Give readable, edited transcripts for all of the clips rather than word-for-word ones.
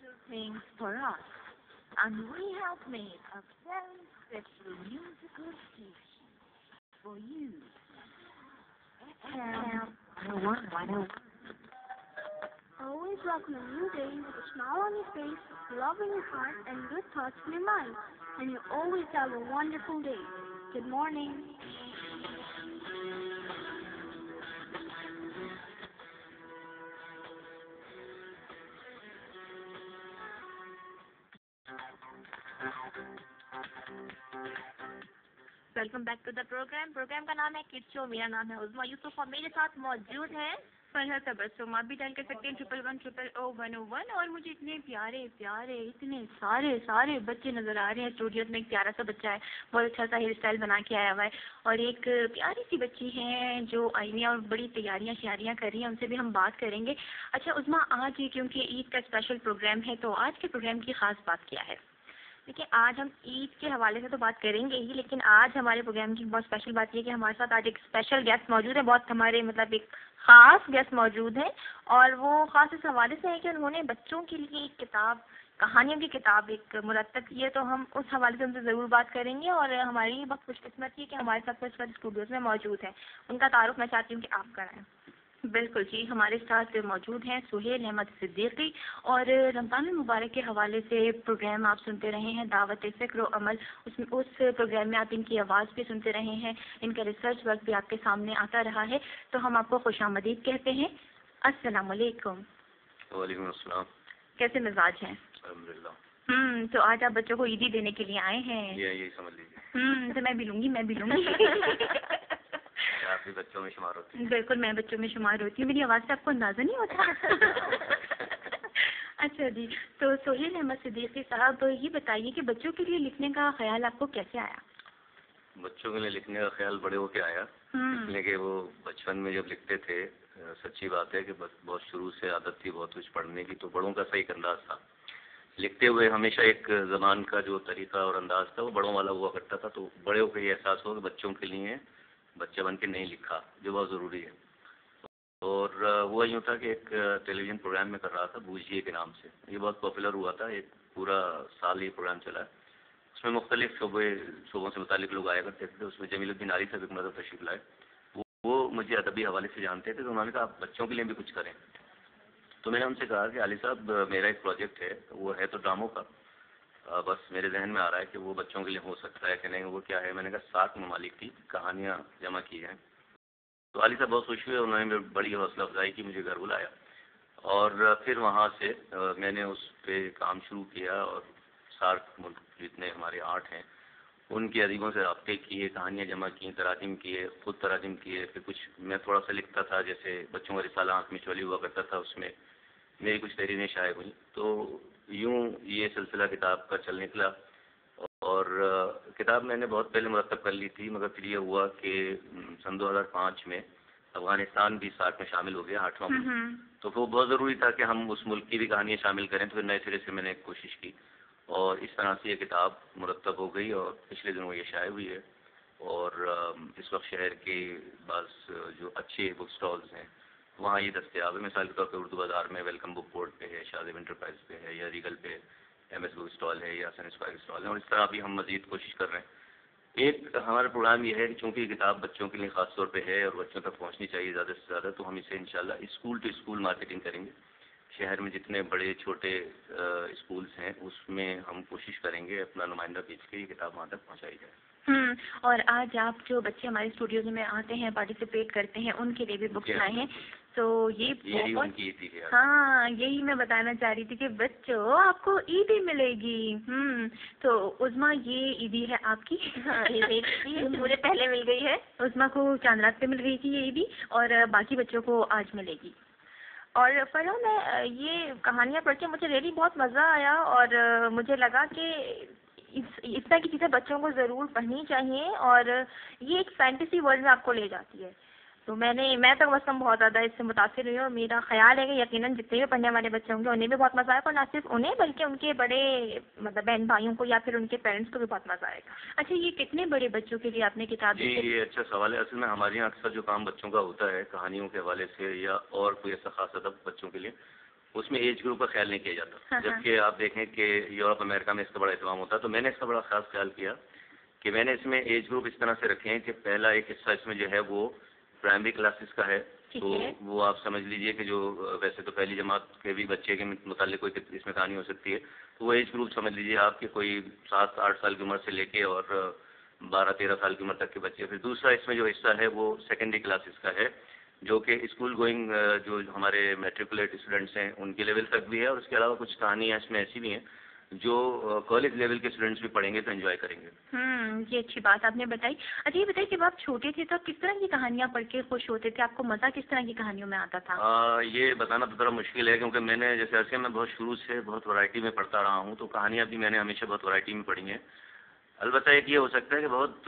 special things for us, and we have made a very special musical station for you. FM 101. Always welcome a new day with a smile on your face, love in your heart, and good thoughts in your mind. And you always have a wonderful day. Good morning. Welcome back to the program का नाम है kids show. मेरा नाम है उज़मा यूसुफ और मेरे साथ मौजूद है फरहत तबस्सुम। आप भी डायल कर सकते हैं 1111000101। और मुझे इतने प्यारे प्यारे इतने सारे बच्चे नज़र आ रहे हैं स्टूडियो में। एक प्यारा सा बच्चा है, बहुत अच्छा सा हेयर स्टाइल बना के आया हुआ है, और एक प्यारी सी बच्ची है जो आई हुई है और बड़ी तैयारियां कर रही हैं, उनसे भी हम बात करेंगे। अच्छा उज़मा, आज क्योंकि ईद का स्पेशल प्रोग्राम है, तो आज के प्रोग्राम की ख़ास बात क्या है? देखिए, आज हम ईद के हवाले से तो बात करेंगे ही, लेकिन आज हमारे प्रोग्राम की बहुत स्पेशल बात ये है कि हमारे साथ आज एक स्पेशल गेस्ट मौजूद है। बहुत हमारे मतलब एक ख़ास गेस्ट मौजूद है, और वो ख़ास इस हवाले से है कि उन्होंने बच्चों के लिए एक किताब, कहानियों की किताब एक मुरत्तब की है। तो हम उस हवाले से उनसे ज़रूर बात करेंगे। और हमारी बहुत खुशकिस्मती है कि हमारे साथ इस वक्त स्टूडियोज़ में मौजूद है। उनका तारुफ मैं चाहती हूँ कि आप कराएँ। बिल्कुल जी, हमारे साथ मौजूद हैं सुहेल अहमद सिद्दीकी। और रमज़ान मुबारक के हवाले से प्रोग्राम आप सुनते रहे हैं, दावत फ़िक्र व अमल। उस प्रोग्राम में आप इनकी आवाज़ भी सुनते रहे हैं, इनका रिसर्च वर्क भी आपके सामने आता रहा है। तो हम आपको खुशामदीद कहते हैं। अस्सलाम वालेकुम। वालेकुम अस्सलाम। कैसे मिजाज हैं? अल्हम्दुलिल्लाह। तो आज आप बच्चों को ईदी देने के लिए आए हैं? यही समझ लीजिए। तो मैं भी लूँगी आप भी बच्चों में शुमार होती हैं? बिल्कुल, मैं बच्चों में शुमार होती हूँ। मेरी आवाज़ से आपको अंदाज़ा नहीं होता? अच्छा जी, तो सुहेल अहमद सिद्दीकी साहब, ये बताइए कि बच्चों के लिए लिखने का ख्याल आपको कैसे आया? बच्चों के लिए लिखने का ख्याल बड़े होके आया, इसलिए कि वो बचपन में जब लिखते थे, सच्ची बात है कि बहुत शुरू से आदत थी बहुत कुछ पढ़ने की, तो बड़ों का सही अंदाज था। लिखते हुए हमेशा एक ज़बान का जो तरीका और अंदाज था वो बड़ों वाला हुआ करता था। तो बड़े होकर ये एहसास हुआ कि बच्चों के लिए बच्चे बन के नहीं लिखा, जो बहुत ज़रूरी है। और हुआ यूँ था कि एक टेलीविज़न प्रोग्राम में कर रहा था, बूझिए के नाम से। ये बहुत पॉपुलर हुआ था, एक पूरा साल ये प्रोग्राम चला। उसमें मुख्तलिफ शोबों से मुतालिक लोग आया करते थे। उसमें जमीलुद्दीन आरी साहब एक मरतबा तशरीफ़ लाए। वो मुझे अदबी हवाले से जानते थे, तो उन्होंने कहा आप बच्चों के लिए भी कुछ करें। तो मैंने उनसे कहा कि आली साहब, मेरा एक प्रोजेक्ट है, वो है तो ड्रामों का, बस मेरे जहन में आ रहा है कि वो बच्चों के लिए हो सकता है कि नहीं। वो क्या है? मैंने कहा 7 ममालिक की कहानियाँ जमा की हैं। तो अली साहब बहुत खुश हुए, उन्होंने बड़ी हौसला अफजाई की, मुझे घर बुलाया, और फिर वहाँ से मैंने उस पर काम शुरू किया। और सार्क मुल्क जितने हमारे 8 हैं, उनके अदीबों से रब्ते किए, कहानियाँ जमा की, तराजिम किए, खुद तराजिम किए। फिर कुछ मैं थोड़ा सा लिखता था, जैसे बच्चों का रिसाला आँख में चोली हुआ करता था, उसमें मेरी कुछ तहरीरें शाये हुई। तो यूँ ये सिलसिला किताब का चल निकला। और किताब मैंने बहुत पहले मुरतब कर ली थी, मगर फिर ये हुआ कि सन 2005 में अफ़गानिस्तान भी सार्क में शामिल हो गया, 8वां मुल्क। तो वो बहुत ज़रूरी था कि हम उस मुल्क की भी कहानियाँ शामिल करें। तो फिर नए सिरे से मैंने कोशिश की, और इस तरह से ये किताब मुरतब हो गई, और पिछले दिनों ये शाये हुई है। और इस वक्त शहर के बस जो अच्छे बुक स्टॉल्स हैं वहाँ ये दस्तयाब है। मिसाल के तौर पर उर्दू बाज़ार में वेलकम बुक बोर्ड पे है, शादिब इंटरप्राइज पे है, या रीगल पे MS बुक स्टॉल है, या सन स्क्वायर स्टॉल है। और इस तरह अभी हम मज़ीद कोशिश कर रहे हैं। एक हमारा प्रोग्राम ये है कि चूँकि किताब बच्चों के लिए ख़ास तौर पे है और बच्चों तक पहुँचनी चाहिए ज़्यादा से ज़्यादा, तो हम इसे इंशाल्लाह स्कूल टू स्कूल मार्केटिंग करेंगे। शहर में जितने बड़े छोटे स्कूल्स हैं उसमें हम कोशिश करेंगे अपना नुमाइंदा भेज के ये किताब वहाँ तक पहुँचाई जाए। और आज आप जो बच्चे हमारे स्टूडियो में आते हैं, पार्टिसिपेट करते हैं, उनके लिए भी बुक्स लाए हैं। तो ये बहुत, हाँ, यही मैं बताना चाह रही थी कि बच्चों आपको ईदी मिलेगी। तो उज़मा, ये ईदी है आपकी। हाँ, ये मुझे पहले मिल गई है। उज़मा को चांद रात पे मिल गई थी ये ईदी, और बाकी बच्चों को आज मिलेगी। और फरह, मैं ये कहानियाँ पढ़ के मुझे रियली बहुत मज़ा आया, और मुझे लगा कि इस तरह की चीज़ें बच्चों को ज़रूर पढ़नी चाहिए, और ये एक फैंटेसी वर्ल्ड में आपको ले जाती है। तो मैं तो बस बहुत ज़्यादा इससे मुतासिर हुई हूँ। मेरा ख्याल है कि यकीनन जितने भी पढ़ने वाले बच्चे होंगे उन्हें भी बहुत मज़ा आएगा, और ना सिर्फ उन्हें बल्कि उनके बड़े मतलब बहन भाइयों को या फिर उनके पेरेंट्स को भी बहुत मज़ा आएगा। अच्छा, ये कितने बड़े बच्चों के लिए आपने किताब दी? ये अच्छा सवाल है। असल में हमारे यहाँ अक्सर जो काम बच्चों का होता है कहानियों के हवाले से या और कोई ऐसा खास अदब बच्चों के लिए, उसमें एज ग्रुप का ख्याल नहीं किया जाता। हाँ, जबकि आप देखें कि यूरोप अमेरिका में इसका बड़ा एहतमाम होता है। तो मैंने इसका बड़ा खास ख्याल किया कि मैंने इसमें एज ग्रुप इस तरह से रखे हैं कि पहला एक हिस्सा इसमें जो है वो प्राइमरी क्लासेस का है। तो वो आप समझ लीजिए कि जो वैसे तो पहली जमात के भी बच्चे के मुताल्लिक कोई इसमें कहानी हो सकती है, तो वो एज ग्रुप समझ लीजिए आपके कोई 7-8 साल की उम्र से लेके और 12-13 साल की उम्र तक के बच्चे। फिर दूसरा इसमें जो हिस्सा है वो सेकेंडरी क्लासेस का है, जो कि स्कूल गोइंग जो हमारे मैट्रिकुलेट स्टूडेंट्स हैं उनके लेवल तक भी है, और उसके अलावा कुछ कहानियाँ इसमें ऐसी भी हैं जो कॉलेज लेवल के स्टूडेंट्स भी पढ़ेंगे तो एंजॉय करेंगे। ये अच्छी बात आपने बताई। अच्छा ये बताइए, जब आप छोटे थे तो आप किस तरह की कहानियाँ पढ़ के खुश होते थे? आपको मज़ा किस तरह की कहानियों में आता था? ये बताना तो थोड़ा मुश्किल है, क्योंकि मैंने जैसे अर्से मैं बहुत शुरू से बहुत वैरायटी में पढ़ता रहा हूँ, तो कहानियाँ भी मैंने हमेशा बहुत वैरायटी में पढ़ी हैं। अलबत्ता एक ये हो सकता है कि बहुत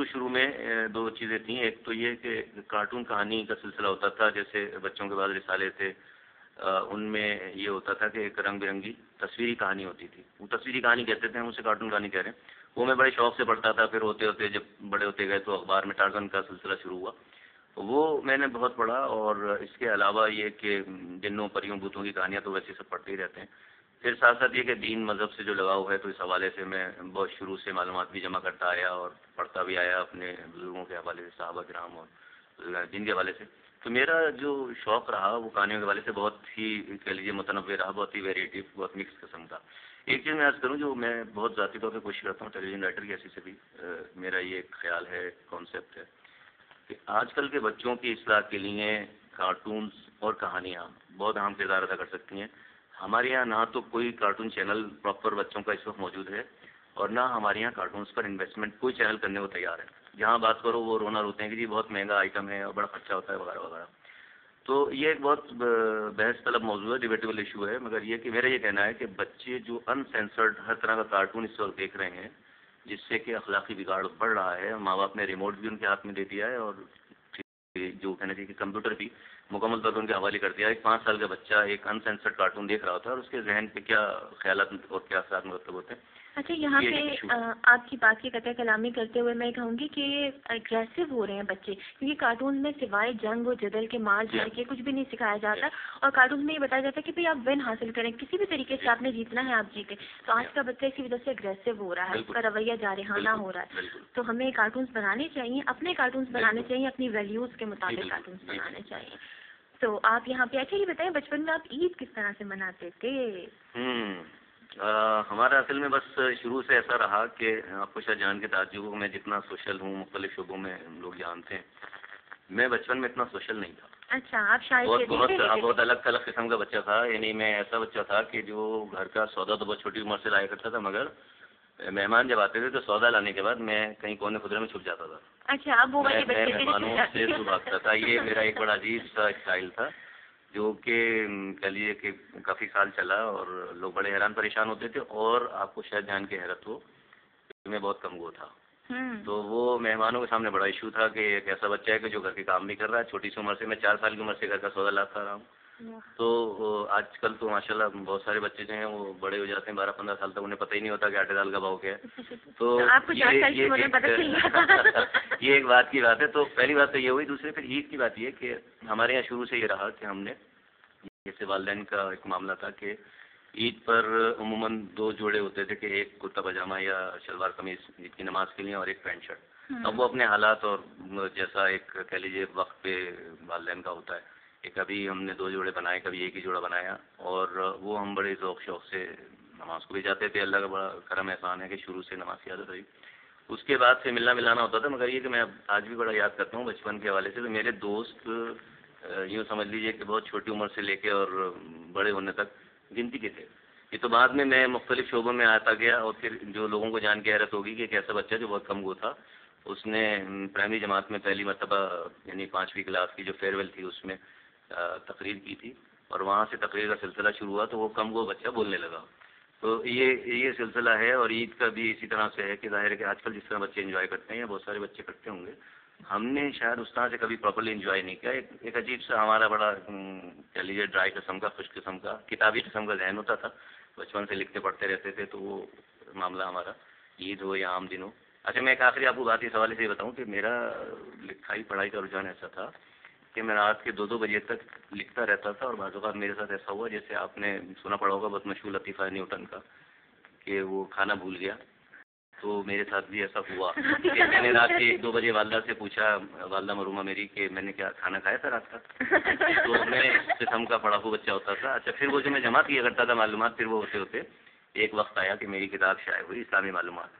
शुरू में दो चीज़ें थी। एक तो ये कि कार्टून कहानी का सिलसिला होता था, जैसे बच्चों के बाद रिसाले थे, उनमें ये होता था कि एक रंग बिरंगी तस्वीरी कहानी होती थी। वो तस्वीरी कहानी कहते थे, हम उसे कार्टून कहानी कह रहे हैं। वो मैं बड़े शौक से पढ़ता था। फिर होते होते जब बड़े होते गए तो अखबार में टार्जन का सिलसिला शुरू हुआ, वो मैंने बहुत पढ़ा। और इसके अलावा ये कि जिन्नों परियों भूतों की कहानियाँ तो वैसे सब पढ़ते ही रहते हैं। फिर साथ साथ ये कि दीन मज़हब से जो लगाव है, तो इस हवाले से मैं बहुत शुरू से मालूमात भी जमा करता आया और पढ़ता भी आया अपने बुजुर्गों के हवाले से, सहाबा किराम और दीन के हवाले से। तो मेरा जो शौक़ रहा वो कहानियों के हवाले से बहुत ही कह लीजिए मुतनव्वे रहा, बहुत ही वेरिएटिव, बहुत मिक्स किस्म का। एक चीज़ मैं अर्ज़ करूँ जो मैं बहुत ज़ाती तौर पर कोशिश करता हूँ टेलीविज़न राइटर की हैसियत से भी, मेरा ये ख्याल है, कॉन्सेप्ट है कि आजकल के बच्चों की इस्लाह के लिए कार्टून्स और कहानियाँ बहुत अहम किरदार अदा कर सकती हैं। हमारे यहाँ ना तो कोई कार्टून चैनल प्रॉपर बच्चों का इस वक्त मौजूद है, और ना हमारे यहाँ कार्टून्स पर इन्वेस्टमेंट कोई चैनल करने को तैयार है। जहाँ बात करो वो रोना रोते हैं कि जी बहुत महंगा आइटम है और बड़ा खर्चा होता है वगैरह वगैरह। तो ये एक बहुत बहस तलब मौजूद है, डिबेटेबल इशू है। मगर ये कि मेरा ये कहना है कि बच्चे जो अनसेंसर्ड हर तरह का कार्टून इस वक्त देख रहे हैं, जिससे कि अखलाकी बिगाड़ बढ़ रहा है, माँ बाप ने रिमोट भी उनके हाथ में दे दिया है और जो कहना चाहिए कि कंप्यूटर भी मुकम्मल तौर पर उनके हवाले कर दिया है। एक 5 साल का बच्चा एक अनसेंसर्ड कार्टून देख रहा होता है और उसके जहन पे क्या ख्यालात और क्या असरात मतलब होते हैं। अच्छा यहाँ पे आपकी बात की कतई कलामी करते हुए मैं कहूँगी कि एग्रेसिव हो रहे हैं बच्चे, क्योंकि कार्टून में सिवाय जंग और जदल के, मार झाड़ के कुछ भी नहीं सिखाया जाता। और कार्टून में ये बताया जाता है कि भाई आप विन हासिल करें, किसी भी तरीके से आपने जीतना है, आप जीते। तो आज का बच्चा इसी वजह से एग्रेसिव हो रहा है, उसका रवैया जारहाना हो रहा है। तो हमें कार्टून्स बनाने चाहिए, अपने कार्टून्स बनाने चाहिए, अपनी वैल्यूज़ के मुताबिक कार्टून्स बनाने चाहिए। तो आप यहाँ पे अच्छा ये बताएं, बचपन में आप ईद किस तरह से मनाते थे? हमारा असल में बस शुरू से ऐसा रहा कि आपको शायद जान के ताज्जुब हो, मैं जितना सोशल हूँ, मुख्तलिफ शोबों में लोग जानते हैं, मैं बचपन में इतना सोशल नहीं था। अच्छा, आप शायद बहुत अलग थलग किस्म का बच्चा था। यानी मैं ऐसा बच्चा था कि जो घर का सौदा तो बहुत छोटी उम्र से लाया करता था, मगर मेहमान जब आते थे तो सौदा लाने के बाद मैं कहीं कोने खुदरे में छुप जाता था। अच्छा, अब वो वाले बच्चे मेहमानों से छुप भागता था। ये मेरा एक बड़ा अजीब सा स्टाइल था, जो कि कह लीजिए कि काफ़ी साल चला और लोग बड़े हैरान परेशान होते थे। और आपको शायद जान के हैरत हो, मैं बहुत कमगो था। तो वो मेहमानों के सामने बड़ा इशू था कि एक ऐसा बच्चा है कि जो घर के काम भी कर रहा है। छोटी सी उम्र से, मैं 4 साल की उम्र से घर का सौदा लाता रहा हूँ। तो आजकल तो माशाल्लाह बहुत सारे बच्चे जो हैं वो बड़े हो जाते हैं, 12-15 साल तक उन्हें पता ही नहीं होता कि आटे दाल का भाव क्या है। तो आपको ये एक बात की बात है। तो पहली बात तो ये हुई। दूसरी फिर ईद की बात ये कि हमारे यहाँ शुरू से ये रहा कि हमने, जैसे वालिदैन का एक मामला था कि ईद पर उमूमन 2 जोड़े होते थे कि एक कुर्ता पजामा या शलवार कमीज ईद की नमाज के लिए और एक पैंट शर्ट। अब वो अपने हालात और जैसा एक कह लीजिए वक्त पे वालिदैन का होता है कि कभी हमने 2 जोड़े बनाए, कभी एक ही जोड़ा बनाया, और वो हम बड़े ज़ौक़ शौक़ से नमाज को भी जाते थे। अल्लाह का बड़ा करम एहसान है कि शुरू से नमाज की आदत रही। उसके बाद से मिलना मिलाना होता था। मगर ये कि मैं आज भी बड़ा याद करता हूँ बचपन के हवाले से, तो मेरे दोस्त यूँ समझ लीजिए कि बहुत छोटी उम्र से लेके और बड़े होने तक गिनती के थे। ये तो बाद में मैं मुख्तलिफ शोबों में आता गया और फिर जो लोगों को जान के हैरत होगी कि एक ऐसा बच्चा जो बहुत कमगो था, उसने प्राइमरी जमात में पहली मरतबा यानी 5वीं क्लास की जो फेयरवेल थी उसमें तकरीर की थी, और वहाँ से तकरीर का सिलसिला शुरू हुआ। तो वो कमगो बच्चा बोलने लगा। तो ये सिलसिला है। और ईद का भी इसी तरह से है कि जाहिर है कि आजकल जिस तरह बच्चे एंजॉय करते हैं या बहुत सारे बच्चे करते होंगे, हमने शायद उस तरह से कभी प्रॉपर्ली एंजॉय नहीं किया। एक अजीब सा हमारा बड़ा कह लीजिए ड्राई किस्म का, खुश किस्म का, किताबी किस्म का जहन होता था। बचपन से लिखते पढ़ते रहते थे। तो वो मामला हमारा ईद हो या आम दिन हो। अच्छा, मैं एक आखिरी आपको बात इस हवाले से बताऊँ कि मेरा लिखाई पढ़ाई का रुझान ऐसा था कि मैं रात के 2-2 बजे तक लिखता रहता था। और बाज़ औक़ात मेरे साथ ऐसा हुआ, जैसे आपने सुना पड़ा होगा बहुत मशहूर लतीफ़ा न्यूटन का, कि वो खाना भूल गया, तो मेरे साथ भी ऐसा हुआ कि मैंने रात के 1-2 बजे वालदा से पूछा, वालदा मरूमा मेरी, कि मैंने क्या खाना खाया था रात का? तो मैं इस किस्म का पढ़ाकू बच्चा होता था। अच्छा, फिर वो जो मैं जमा किया करता था मालूमात, फिर वो होते होते एक वक्त आया कि मेरी किताब शाये हुई, इस्लामी मालूमात।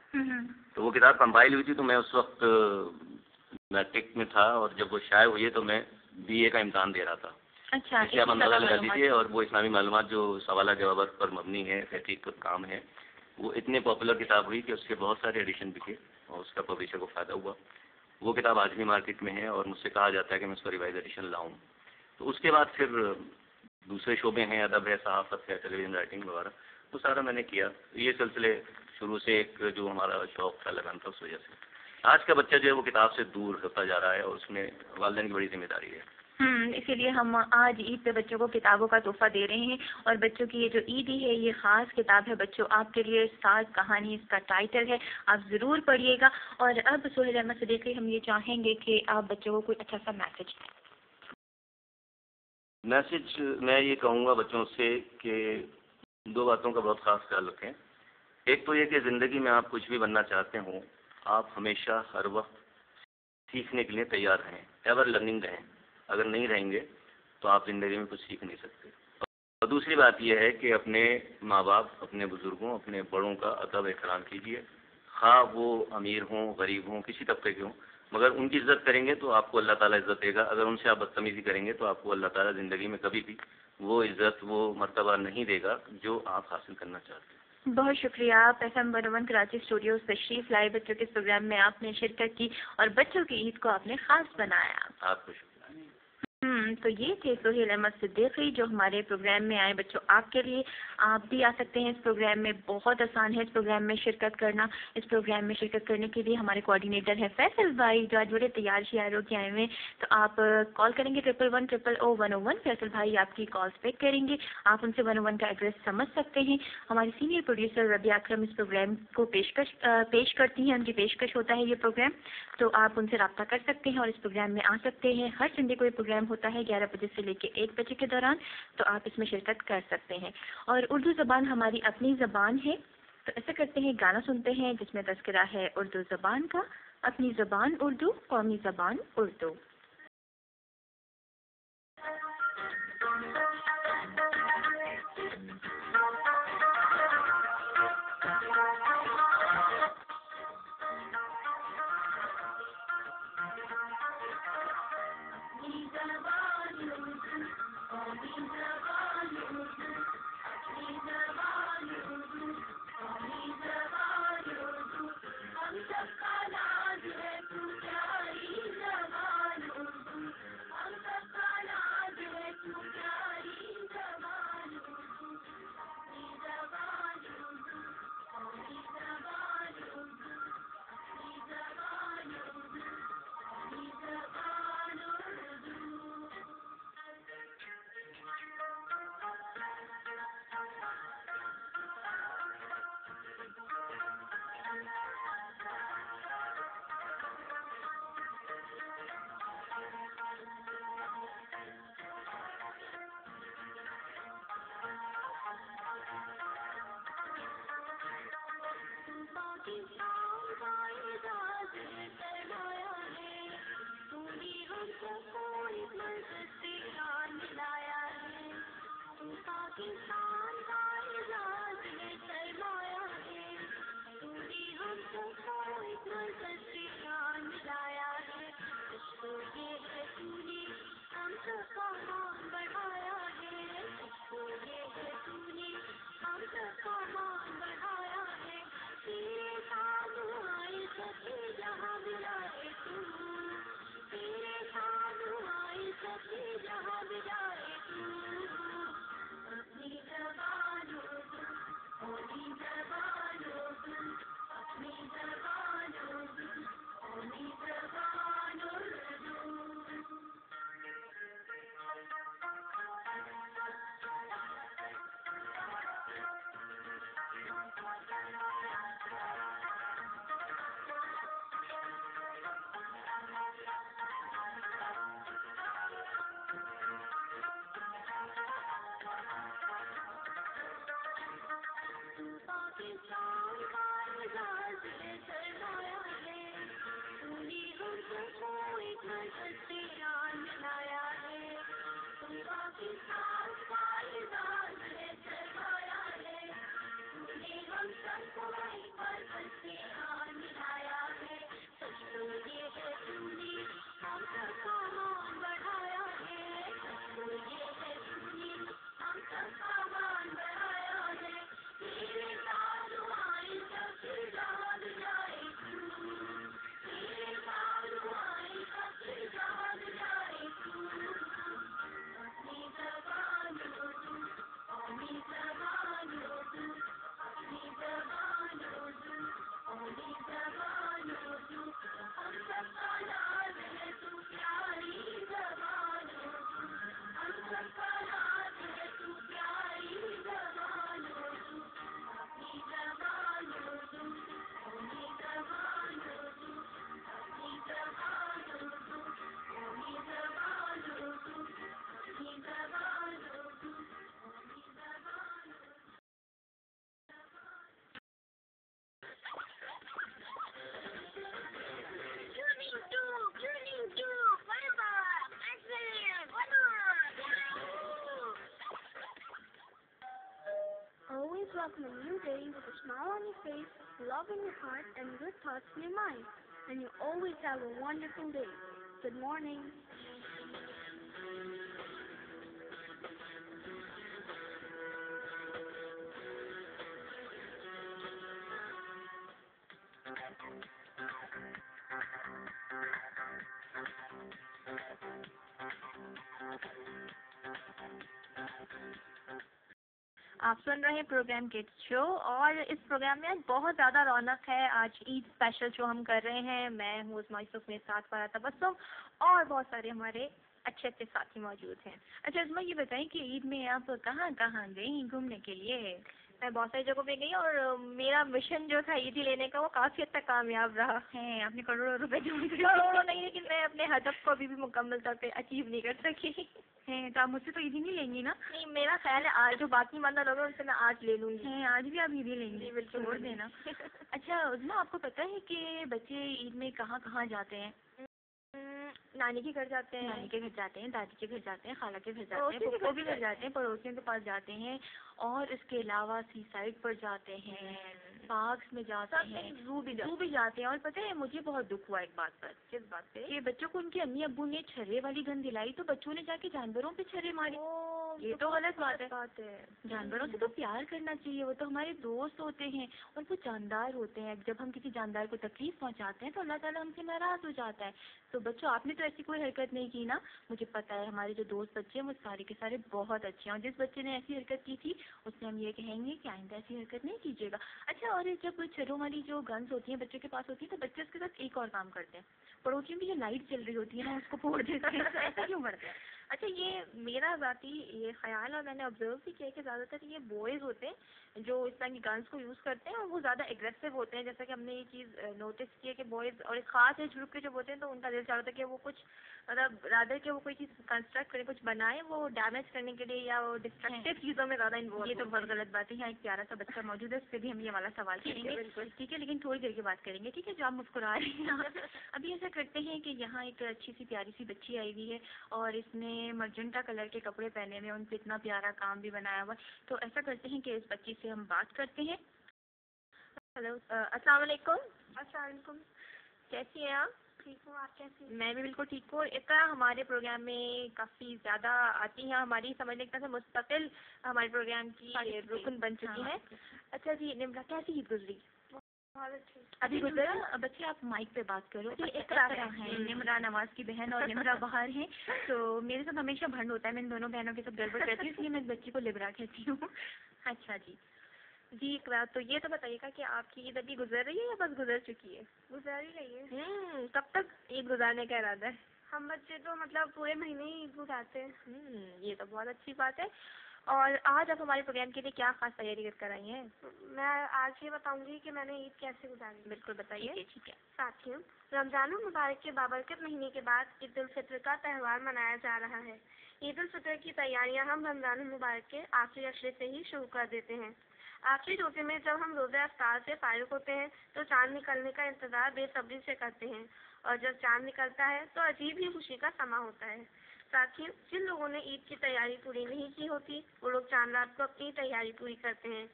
तो वो किताब कंपाइल हुई थी, तो मैं उस वक्त मैट्रिक में था, और जब वो शाये हुई है तो मैं BA का इम्तहान दे रहा था। अच्छा, इससे आप अंदाजा लगा लीजिए। और वो इस्लामी मालूमात जो सवाल जवाब पर मबनी है, तहकीक का काम है, वो इतने पॉपुलर किताब हुई कि उसके बहुत सारे एडिशन बिके और उसका पब्लिशर को फ़ायदा हुआ। वो किताब आज भी मार्केट में है और मुझसे कहा जाता है कि मैं उसका रिवाइज एडिशन लाऊं। तो उसके बाद फिर दूसरे शोबे हैं, अदब है, सहाफ़त है, टेलीविज़न राइटिंग वगैरह, तो सारा मैंने किया। ये सिलसिले शुरू से एक जो हमारा शौक़ था, लगन था, उस वजह से। आज का बच्चा जो है वो किताब से दूर होता जा रहा है और उसमें वालिदैन की बड़ी जिम्मेदारी है। इसीलिए हम आज ईद पे बच्चों को किताबों का तोहफा दे रहे हैं। और बच्चों की ये जो ईदी है, ये ख़ास किताब है बच्चों आपके लिए, सात कहानी इसका टाइटल है, आप ज़रूर पढ़िएगा। और अब सोहेल अहमद सिद्दीकी, हम ये चाहेंगे कि आप बच्चों को कोई अच्छा सा मैसेज मैं ये कहूँगा बच्चों से कि 2 बातों का बहुत ख़ास ख्याल रखें। एक तो ये कि ज़िंदगी में आप कुछ भी बनना चाहते हो, आप हमेशा हर वक्त सीखने के लिए तैयार रहें, एवर लर्निंग रहें। अगर नहीं रहेंगे तो आप ज़िंदगी में कुछ सीख नहीं सकते। और दूसरी बात यह है कि अपने माँ बाप, अपने बुज़ुर्गों, अपने बड़ों का अदब एहतराम कीजिए, ख़ास वो अमीर हों, गरीब हों, किसी तबके के हों, मगर उनकी इज़्ज़त करेंगे तो आपको अल्लाह ताला इज़्ज़त देगा। अगर उनसे आप बदतमीज़ी करेंगे तो आपको अल्लाह ताला ज़िंदगी में कभी भी वो इज़्ज़त, वो मर्तबा नहीं देगा जो आप हासिल करना चाहते हैं। बहुत शुक्रिया। आप FM 101 कराची स्टूडियो तशरीफ लाए, बच्चों के इस प्रोग्राम में आपने शिरकत की और बच्चों की ईद को आपने ख़ास बनाया। आपको शुक्रिया। तो ये थे सोहेल अहमद सिद्दीकी जो हमारे प्रोग्राम में आए। बच्चों आपके लिए, आप भी आ सकते हैं इस प्रोग्राम में, बहुत आसान है इस प्रोग्राम में शिरकत करना। इस प्रोग्राम में शिरकत करने के लिए हमारे कोऑर्डिनेटर है फैसल भाई, जो आज बड़े तैयार शियार होकर आए हुए हैं। तो आप कॉल करेंगे 1110001। फैसल भाई आपकी कॉल्स पिक करेंगे, आप उनसे 101 का एड्रेस समझ सकते हैं। हमारी सीनियर प्रोड्यूसर रबिया अकरम इस प्रोग्राम को पेश करती हैं, उनकी पेशकश होता है ये प्रोग्राम। तो आप उनसे रब्ता कर सकते हैं और इस प्रोग्राम में आ सकते हैं। हर संडे को ये प्रोग्राम होता है 11 बजे से लेकर 1 बजे के दौरान, तो आप इसमें शिरकत कर सकते हैं। और उर्दू ज़बान हमारी अपनी ज़बान है, तो ऐसा करते हैं, गाना सुनते हैं जिसमें तज़किरा है उर्दू ज़बान का। अपनी ज़बान उर्दू, कौमी ज़बान Urdu. Always welcome a new day with a smile on your face, love in your heart, and good thoughts in your mind. And you always have a wonderful day. Good morning. आप सुन रहे हैं प्रोग्राम किड्स शो और इस programme में आज बहुत ज़्यादा रौनक है। आज ईद स्पेशल शो हम कर रहे हैं। मैं हूँ उस्मा यूसुफ, मेरे साथ फरहा तबस्सुम और बहुत सारे हमारे अच्छे अच्छे साथी मौजूद हैं। अच्छा उस्मा, ये बताइए कि ईद में आप कहाँ कहाँ गई घूमने के लिए? मैं बहुत सारी जगहों पे गई और मेरा मिशन जो था ईदी लेने का वो काफ़ी हद तक कामयाब रहा है। आपने करोड़ों रुपए करोड़ों नहीं, लेकिन मैं अपने हदफ को अभी भी मुकम्मल तौर पे अचीव नहीं कर सकी है। तो आप मुझसे तो ईदी नहीं लेंगी ना? नहीं, मेरा ख्याल है आज जो बाकी मानना लोग हैं उनसे मैं आज ले लूँगी। हैं, आज भी आप ईदी लेंगी? बिल्कुल, छोड़ देना। अच्छा उस्मा, आपको पता है कि बच्चे ईद में कहाँ कहाँ जाते हैं? नानी के घर जाते हैं, नानी के घर जाते हैं, दादी के घर जाते हैं, खाला के घर जाते हैं, फूफो के घर जाते हैं, पड़ोसियों के पास जाते हैं और इसके अलावा सी साइड पर जाते हैं, पार्क्स में जाते हैं, जू भी जाते हैं। और पता है मुझे बहुत दुख हुआ एक बात पर। किस बात पे? कि बच्चों को उनके अम्मी अब्बू ने छर्रे वाली गन दिलाई तो बच्चों ने जाके जानवरों पे छर्रे मारे। ये तो गलत बात है। जानवरों से तो प्यार करना चाहिए, वो तो हमारे दोस्त होते हैं और वो जानदार होते हैं। जब हम किसी जानदार को तकलीफ पहुंचाते हैं तो अल्लाह ताला हमसे नाराज हो जाता है। तो बच्चों, आपने तो ऐसी कोई हरकत नहीं की ना? मुझे पता है हमारे जो दोस्त बच्चे हैं वो सारे के सारे बहुत अच्छे हैं और जिस बच्चे ने ऐसी हरकत की थी उससे हम ये कहेंगे कि आइंदा ऐसी हरकत नहीं कीजिएगा। अच्छा, और जब छर्रों वाली जो गन्स होती हैं बच्चों के पास होती है तो बच्चे उसके साथ एक और काम करते हैं, पड़ोसियों की जो लाइट चल रही होती है ना उसको फोड़ देते हैं। तो ऐसा क्यों करते हैं? अच्छा, ये मेरा ज़ाती ये ख्याल और मैंने ऑब्जर्व भी किया कि ज़्यादातर ये बॉयज़ होते हैं जो इस तरह की गन्स को यूज़ करते हैं और वो ज़्यादा एग्रेसिव होते हैं। जैसा कि हमने ये चीज़ नोटिस की है कि बॉयज़ और एक ख़ास एज ग्रुप के जो होते हैं तो उनका दिल चाहता है कि वो कुछ मतलब रादर कि वो कोई चीज़ कंस्ट्रक्ट करें, कुछ बनाए, वो डैमेज करने के लिए या वो डिस्ट्रक्टिव चीज़ों में ज़्यादा इन्वॉल्व। ये तो बहुत गलत बात है। यहाँ एक प्यारा सा बच्चा मौजूद है, उससे भी हम ये वाला सवाल करेंगे। बिल्कुल ठीक है, लेकिन थोड़ी देर की बात करेंगे, ठीक है? जो आप मुस्कुरा रही हैं अभी ऐसा करते हैं कि यहाँ एक अच्छी सी प्यारी सी बच्ची आई हुई है और इसने मजेंटा कलर के कपड़े पहने हुए, उन पर इतना प्यारा काम भी बनाया हुआ। तो ऐसा करते हैं कि इस बच्ची से हम बात करते हैं। हेलो, अस्सलाम वालेकुम। अस्सलाम वालेकुम, कैसी हैं आप? ठीक हूँ, आप कैसी? मैं भी बिल्कुल ठीक हूँ। इतना हमारे प्रोग्राम में काफ़ी ज़्यादा आती हैं, हमारी समझ लें से मुस्तकिल हमारे प्रोग्राम की रुकन बन चुकी हैं। अच्छा जी, निम्रा कैसी ईद गुजरी? अभी गुजरा? बच्चे आप माइक पे बात करो। तो इकरा है, निम्रा नवाज की बहन और निम्रा बाहर हैं, तो मेरे साथ हमेशा भंड होता है। मैं इन दोनों बहनों के साथ गड़बड़ करती हूँ, इसलिए मैं इस बच्ची को लिब्रा कहती हूँ। अच्छा जी जी, इकरा, तो ये तो बताइएगा कि आपकी ईद अभी गुजर रही है या बस गुजर चुकी है? गुजर ही रही है। कब तक ईद गुजारने का इरादा है? हम बच्चे तो मतलब पूरे महीने ही ईद गुजारते हैं। ये तो बहुत अच्छी बात है। और आज आप हमारे प्रोग्राम के लिए क्या खास तैयारी कर आई हैं? मैं आज ये बताऊंगी कि मैंने ईद कैसे गुजारी। बिल्कुल बताइए। ठीक है साथियों, रमजान मुबारक के बाबरकत महीने के बाद ईद उल फित्र का त्यौहार मनाया जा रहा है। ईद उल फित्र की तैयारियां हम रमजान मुबारक के आखिरी अशरे से ही शुरू कर देते हैं। आखिरी रोजे में जब हम रोज़े अफ्तार से फारिग होते हैं तो चांद निकलने का इंतजार बेसब्री से करते हैं और जब चांद निकलता है तो अजीब ही खुशी का समा होता है। साथियों, जिन लोगों ने ईद की तैयारी पूरी नहीं की होती वो लोग चांद रात को अपनी तैयारी पूरी करते हैं।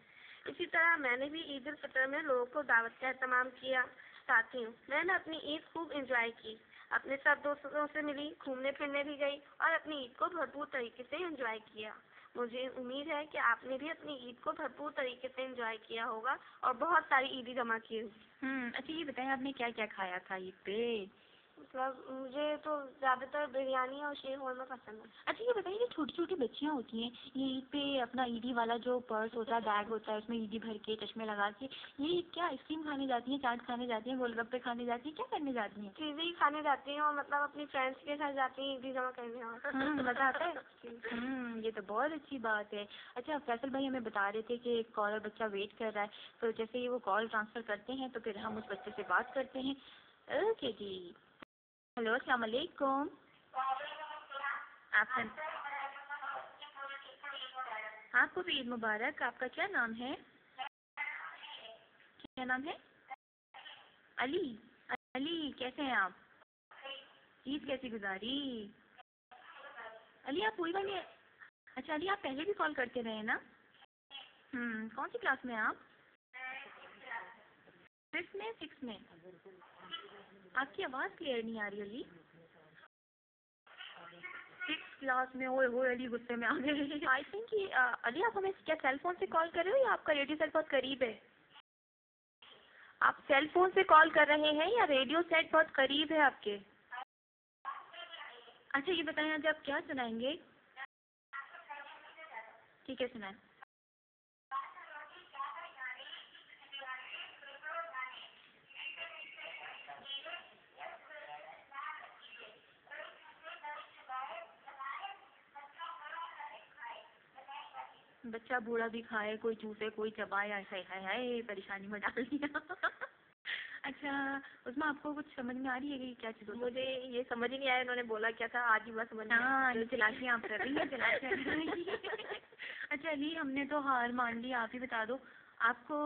इसी तरह मैंने भी ईद उल फितर में लोगों को दावत का एहतमाम किया। साथियों, मैंने अपनी ईद खूब एंजॉय की, अपने सब दोस्तों से मिली, घूमने फिरने भी गई और अपनी ईद को भरपूर तरीके से एंजॉय किया। मुझे उम्मीद है कि आपने भी अपनी ईद को भरपूर तरीके से एंजॉय किया होगा और बहुत सारी ईदी जमा की होगी। अच्छा ये बताएं आपने क्या क्या खाया था ईद पे? मतलब मुझे तो ज़्यादातर बिरयानी और शीरकुरमा पसंद है। अच्छा ये बताइए, जो छोटी छोटी बच्चियाँ होती हैं ये ईद पे अपना ईदी वाला जो पर्स होता है, बैग होता है, उसमें ईदी भर के चश्मे लगा के ये क्या आइसक्रीम खाने जाती हैं, चाट खाने जाती हैं, गोलगप्पे खाने जाती हैं, क्या करने जाती हैं? चीज़ें ही खाने जाती हैं और मतलब अपनी फ्रेंड्स के साथ जाती हैं ईदी जमा करने। और मज़ा आता है। ये तो बहुत अच्छी बात है। अच्छा फैसल भाई हमें बता रहे थे कि एक कॉलर बच्चा वेट कर रहा है, तो जैसे ही वो कॉल ट्रांसफ़र करते हैं तो फिर हम उस बच्चे से बात करते हैं। ओके जी। हेलो अस्सलाम वालेकुम। आपको भी ईद मुबारक। आपका क्या नाम है? क्या नाम है? अली। अली कैसे हैं आप? ईद कैसी गुजारी? अली आप पूरी वाली। अच्छा अली आप पहले भी कॉल करते रहे हैं ना? कौन सी क्लास में हैं आप? 5th में 6th में? आपकी आवाज़ क्लियर नहीं आ रही अली। 6th क्लास में? ओए होए अली गुस्से में आ गए। आई थिंक कि अली आप हमें क्या सेल फोन से कॉल कर रहे हो या आपका रेडियो सेट बहुत करीब है? आप सेल फोन से कॉल कर रहे हैं या रेडियो सेट बहुत करीब है आपके? अच्छा ये बताएं आज आप क्या सुनाएंगे? ठीक है सुनाएं। बच्चा बूढ़ा भी खाए, कोई चूसे कोई चबाए, ऐसा हाय हाय परेशानी में डाल दिया। अच्छा उसमें आपको कुछ समझ में आ रही है कि क्या चीज़? मुझे ये समझ ही नहीं आया इन्होंने बोला क्या था, आज ही बात समझ में। हाँ ये चलाकियाँ आप कर रही हैं, चलाकियाँ। अच्छा अली हमने तो हार मान ली, आप ही बता दो आपको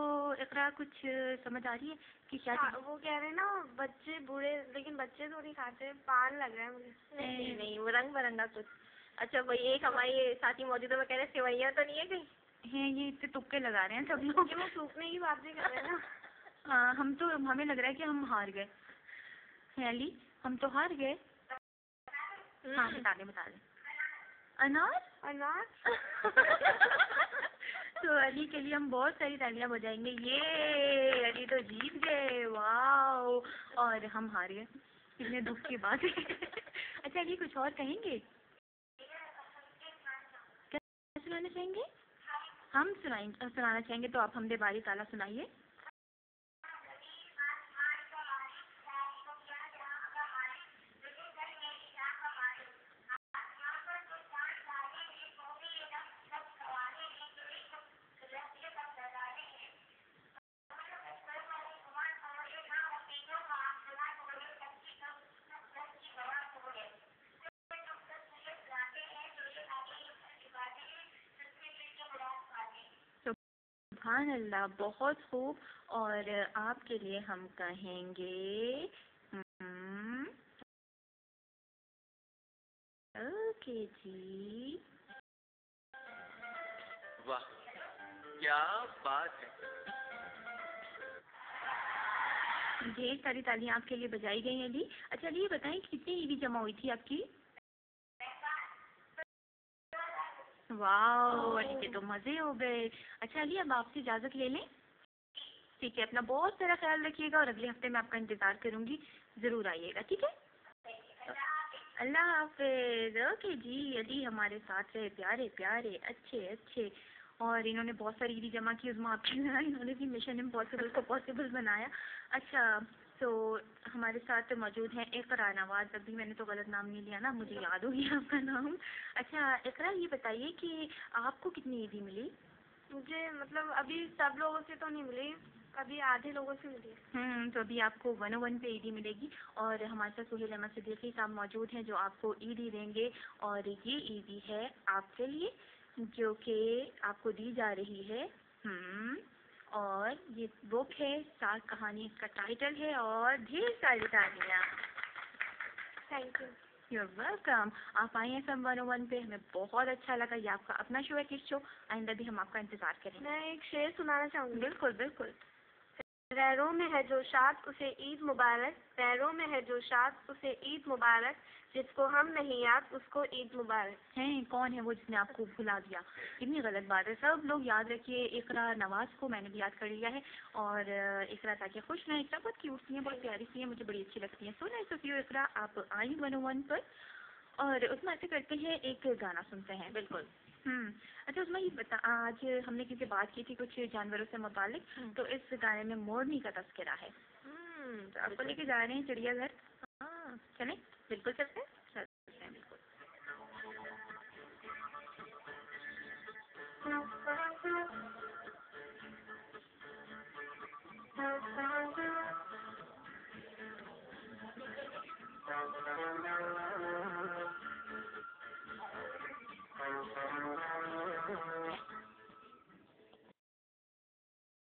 इकरा कुछ समझ आ रही है कि क्या चीज़? वो कह रहे हैं ना बच्चे बूढ़े, लेकिन बच्चे तो नहीं खाते, पान लग रहा है मुझे। नहीं वो रंग बिरंगा कुछ। अच्छा भाई एक हमारी साथी मौजूद है, वो कह रहे सेवैयाँ तो नहीं है कहीं? हैं ये इतने तुक्के लगा रहे हैं सब लोग। वो सूखने की बात भी कर रहे हैं ना। हाँ हमें लग रहा है कि हम हार गए हैं अली, हम तो हार गए। हाँ बता दें। अनार। अनार। तो अली के लिए हम बहुत सारी तालियां बजाएंगे। ये अली तो जीत गए, वाओ, और हम हार गए, कितने दुख की बात है। अच्छा अली कुछ और कहेंगे? क्या सुनाना चाहेंगे? हम सुनाना चाहेंगे तो आप हमदे बारी ताला सुनाइए। सुभान अल्लाह, बहुत खूब। और आपके लिए हम कहेंगे ओके जी। वाह क्या बात है। ढेर सारी तालियां आपके लिए बजाई गई हैं अली। अच्छा अली ये बताएं कितनी ईदी जमा हुई थी आपकी? वाह अली के तो मज़े हो गए। अच्छा अली अब आपसे इजाज़त ले लें? ठीक है, अपना बहुत सारा ख्याल रखिएगा और अगले हफ्ते मैं आपका इंतज़ार करूँगी, ज़रूर आइएगा, ठीक है? अल्लाह हाफिज़। ओके जी। अली हमारे साथ रहे, प्यारे प्यारे अच्छे, और इन्होंने बहुत सारी ईदी जमा की उज़मा आपकी तरह, इन्होंने भी मिशन इम्पॉसिबल को पॉसिबल बनाया। अच्छा तो हमारे साथ मौजूद हैं इकरा नवाज़। अभी मैंने तो गलत नाम नहीं लिया ना, मुझे याद हो गया आपका नाम। अच्छा इकरा ये बताइए कि आपको कितनी ईदी मिली? मुझे मतलब अभी सब लोगों से तो नहीं मिली, अभी आधे लोगों से मिली। तो अभी आपको 101 पे ईदी मिलेगी और हमारे साथ सुहेल अहमद सिद्दीकी साहब मौजूद हैं जो आपको ईदी देंगे। और ये ईदी है आपके लिए जो कि आपको दी जा रही है। और ये बुक है, सात कहानी इसका टाइटल है, और ढेर सारी तालियां। Thank you. You're welcome. आप आए हैं सब 101 पे, हमें बहुत अच्छा लगा। ये आपका अपना शो है किस शो, आइंदा भी हम आपका इंतजार करेंगे। मैं एक शेर सुनाना चाहूँगी। बिल्कुल बिल्कुल। पैरों में है जो शाद उसे ईद मुबारक, पैरों में है जो शाद उसे ईद मुबारक, जिसको हम नहीं याद उसको ईद मुबारक। हैं कौन है वो जिसने आपको भुला दिया? कितनी गलत बात है। सब लोग याद रखिए इकरा नवाज को, मैंने भी याद कर लिया है। और इकरा ताकि खुश रहें। इकरा बहुत क्यूट सी है, बहुत प्यारी सी है, मुझे बड़ी अच्छी लगती है। सो नाइस ऑफ यू इकरा, आप आई 101 पर। और उसमें ऐसे करते हैं, एक गाना सुनते हैं। बिल्कुल। अच्छा उसमें ये बता, आज हमने क्योंकि बात की थी कुछ जानवरों से मुतालिक, तो इस गाने में मोरनी का तस्करा है। तो आपको लेके जा रहे हैं चिड़ियाघर। हाँ चलें? बिल्कुल चलते हैं।